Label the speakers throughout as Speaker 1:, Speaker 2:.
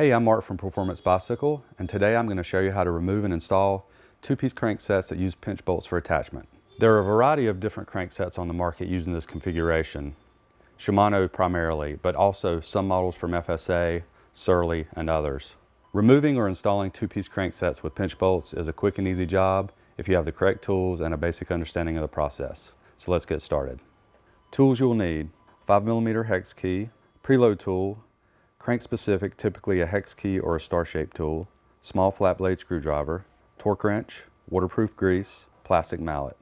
Speaker 1: Hey, I'm Mark from Performance Bicycle, and today I'm going to show you how to remove and install two-piece cranksets that use pinch bolts for attachment. There are a variety of different cranksets on the market using this configuration, Shimano primarily, but also some models from FSA, Surly, and others. Removing or installing two-piece cranksets with pinch bolts is a quick and easy job if you have the correct tools and a basic understanding of the process. So let's get started. Tools you'll need: 5mm hex key, preload tool, crank specific, typically a hex key or a star-shaped tool, small flat blade screwdriver, torque wrench, waterproof grease, plastic mallet.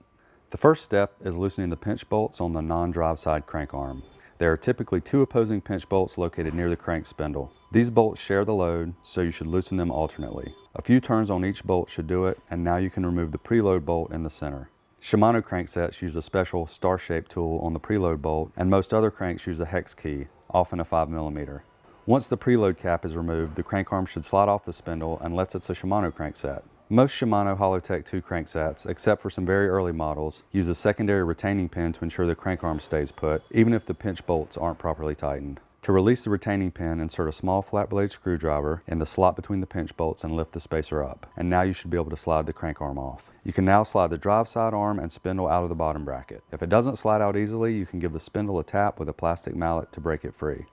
Speaker 1: The first step is loosening the pinch bolts on the non-drive side crank arm. There are typically two opposing pinch bolts located near the crank spindle. These bolts share the load, so you should loosen them alternately. A few turns on each bolt should do it, and now you can remove the preload bolt in the center. Shimano cranksets use a special star-shaped tool on the preload bolt, and most other cranks use a hex key, often a 5mm. Once the preload cap is removed, the crank arm should slide off the spindle unless it's a Shimano crankset. Most Shimano Hollowtech 2 cranksets, except for some very early models, use a secondary retaining pin to ensure the crank arm stays put, even if the pinch bolts aren't properly tightened. To release the retaining pin, insert a small flat blade screwdriver in the slot between the pinch bolts and lift the spacer up. And now you should be able to slide the crank arm off. You can now slide the drive side arm and spindle out of the bottom bracket. If it doesn't slide out easily, you can give the spindle a tap with a plastic mallet to break it free.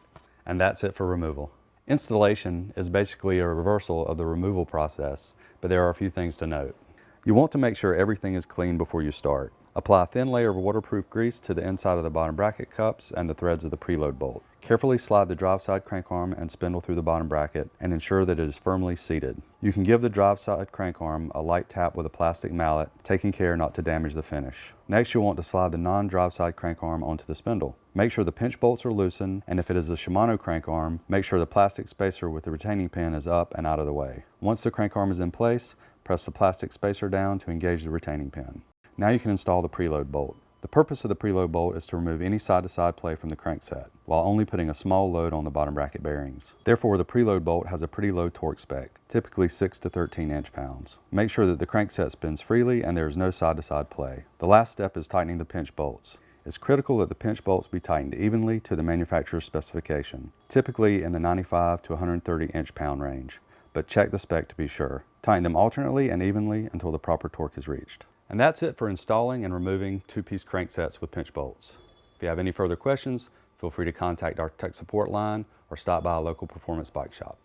Speaker 1: And that's it for removal. Installation is basically a reversal of the removal process, but there are a few things to note. You want to make sure everything is clean before you start. Apply a thin layer of waterproof grease to the inside of the bottom bracket cups and the threads of the preload bolt. Carefully slide the drive side crank arm and spindle through the bottom bracket and ensure that it is firmly seated. You can give the drive side crank arm a light tap with a plastic mallet, taking care not to damage the finish. Next, you'll want to slide the non-drive side crank arm onto the spindle. Make sure the pinch bolts are loosened, and if it is a Shimano crank arm, make sure the plastic spacer with the retaining pin is up and out of the way. Once the crank arm is in place, press the plastic spacer down to engage the retaining pin. Now you can install the preload bolt. The purpose of the preload bolt is to remove any side-to-side play from the crankset, while only putting a small load on the bottom bracket bearings. Therefore, the preload bolt has a pretty low torque spec, typically 6 to 13 inch-pounds. Make sure that the crankset spins freely and there is no side-to-side play. The last step is tightening the pinch bolts. It's critical that the pinch bolts be tightened evenly to the manufacturer's specification, typically in the 95 to 130 inch-pound range, but check the spec to be sure. Tighten them alternately and evenly until the proper torque is reached. And that's it for installing and removing two-piece cranksets with pinch bolts. If you have any further questions, feel free to contact our tech support line or stop by a local performance bike shop.